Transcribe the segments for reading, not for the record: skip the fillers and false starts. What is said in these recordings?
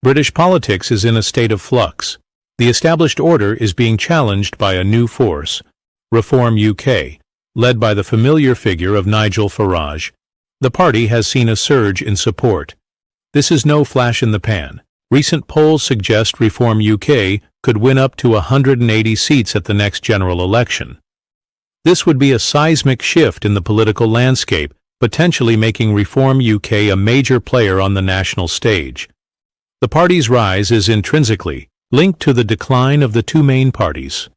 British politics is in a state of flux. The established order is being challenged by a new force, Reform UK, led by the familiar figure of Nigel Farage. The party has seen a surge in support. This is no flash in the pan. Recent polls suggest Reform UK could win up to 180 seats at the next general election. This would be a seismic shift in the political landscape, potentially making Reform UK a major player on the national stage. The party's rise is intrinsically linked to the decline of the two main parties.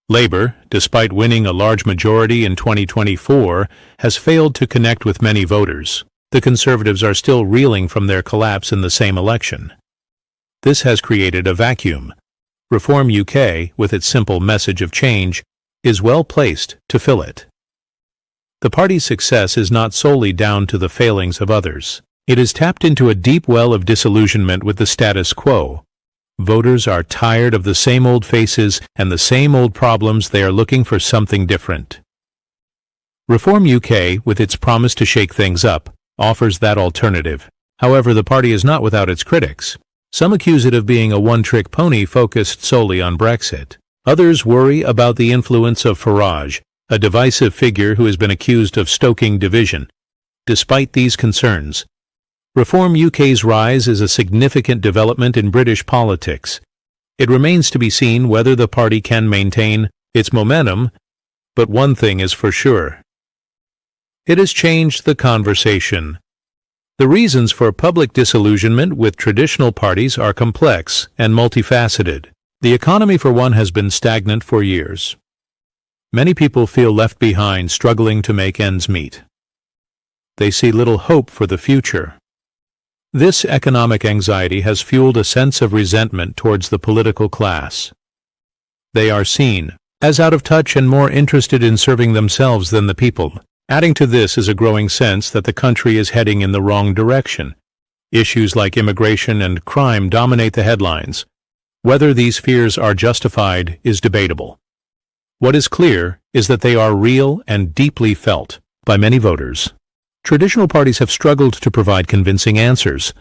Labour, despite winning a large majority in 2024, has failed to connect with many voters. The Conservatives are still reeling from their collapse in the same election. This has created a vacuum. Reform UK, with its simple message of change, is well placed to fill it. The party's success is not solely down to the failings of others. It has tapped into a deep well of disillusionment with the status quo. Voters are tired of the same old faces and the same old problems. They are looking for something different. Reform UK, with its promise to shake things up, offers that alternative. However, the party is not without its critics. Some accuse it of being a one-trick pony focused solely on Brexit. Others worry about the influence of Farage, a divisive figure who has been accused of stoking division. Despite these concerns, Reform UK's rise is a significant development in British politics. It remains to be seen whether the party can maintain its momentum, but one thing is for sure. It has changed the conversation. The reasons for public disillusionment with traditional parties are complex and multifaceted. The economy, for one, has been stagnant for years. Many people feel left behind, struggling to make ends meet. They see little hope for the future. This economic anxiety has fueled a sense of resentment towards the political class. They are seen as out of touch and more interested in serving themselves than the people. Adding to this is a growing sense that the country is heading in the wrong direction. Issues like immigration and crime dominate the headlines. Whether these fears are justified is debatable. What is clear is that they are real and deeply felt by many voters. Traditional parties have struggled to provide convincing answers.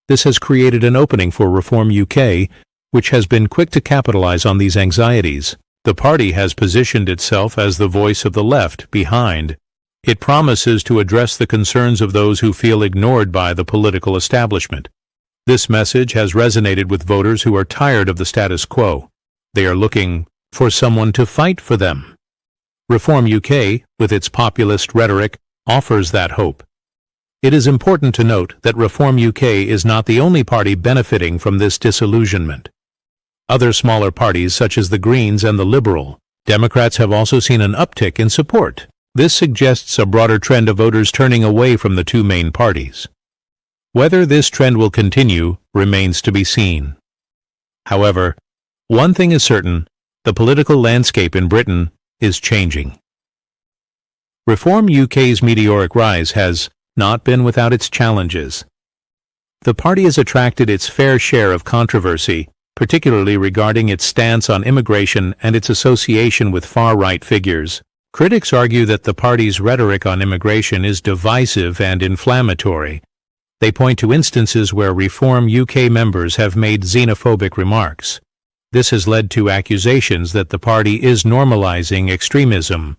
This has created an opening for Reform UK, which has been quick to capitalize on these anxieties. The party has positioned itself as the voice of the left behind. It promises to address the concerns of those who feel ignored by the political establishment. This message has resonated with voters who are tired of the status quo. They are looking for someone to fight for them. Reform UK, with its populist rhetoric, offers that hope. It is important to note that Reform UK is not the only party benefiting from this disillusionment. Other smaller parties, such as the Greens and the Liberal Democrats, have also seen an uptick in support. This suggests a broader trend of voters turning away from the two main parties. Whether this trend will continue remains to be seen. However, one thing is certain: the political landscape in Britain is changing. Reform UK's meteoric rise has not been without its challenges. The party has attracted its fair share of controversy, particularly regarding its stance on immigration and its association with far-right figures. Critics argue that the party's rhetoric on immigration is divisive and inflammatory. They point to instances where Reform UK members have made xenophobic remarks. This has led to accusations that the party is normalizing extremism.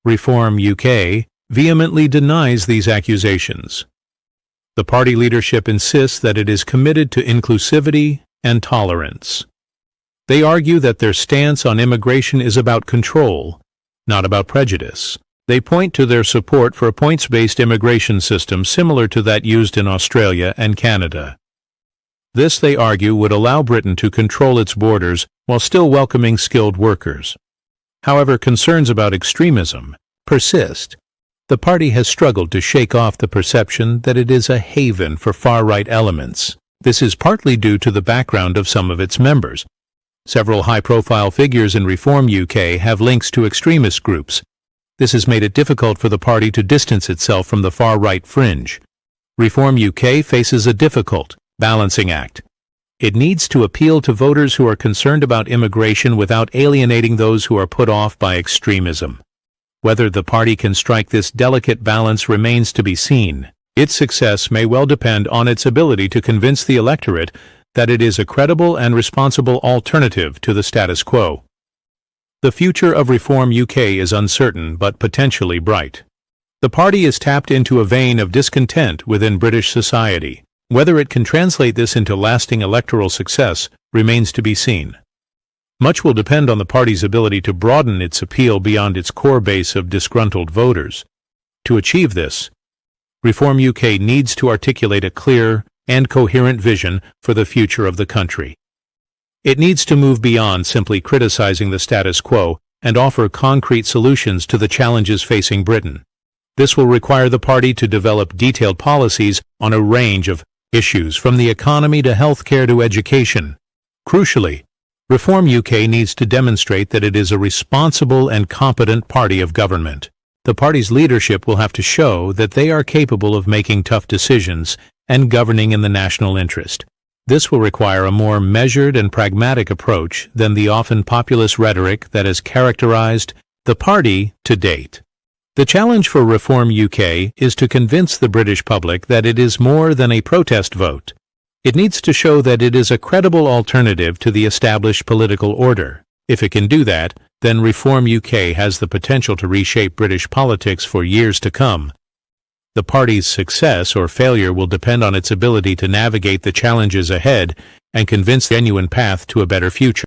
Reform UK vehemently denies these accusations. The party leadership insists that it is committed to inclusivity and tolerance. They argue that their stance on immigration is about control, not about prejudice. They point to their support for a points-based immigration system similar to that used in Australia and Canada. This, they argue, would allow Britain to control its borders while still welcoming skilled workers. However, concerns about extremism persist. The party has struggled to shake off the perception that it is a haven for far-right elements. This is partly due to the background of some of its members. Several high-profile figures in Reform UK have links to extremist groups. This has made it difficult for the party to distance itself from the far-right fringe. Reform UK faces a difficult balancing act. It needs to appeal to voters who are concerned about immigration without alienating those who are put off by extremism. Whether the party can strike this delicate balance remains to be seen. Its success may well depend on its ability to convince the electorate that it is a credible and responsible alternative to the status quo. The future of Reform UK is uncertain but potentially bright. The party is tapped into a vein of discontent within British society. Whether it can translate this into lasting electoral success remains to be seen. Much will depend on the party's ability to broaden its appeal beyond its core base of disgruntled voters. To achieve this, Reform UK needs to articulate a clear and coherent vision for the future of the country. It needs to move beyond simply criticizing the status quo and offer concrete solutions to the challenges facing Britain. This will require the party to develop detailed policies on a range of issues from the economy to healthcare to education. Crucially, Reform UK needs to demonstrate that it is a responsible and competent party of government. The party's leadership will have to show that they are capable of making tough decisions and governing in the national interest. This will require a more measured and pragmatic approach than the often populist rhetoric that has characterized the party to date. The challenge for Reform UK is to convince the British public that it is more than a protest vote. It needs to show that it is a credible alternative to the established political order. If it can do that, then Reform UK has the potential to reshape British politics for years to come. The party's success or failure will depend on its ability to navigate the challenges ahead and convince the genuine path to a better future.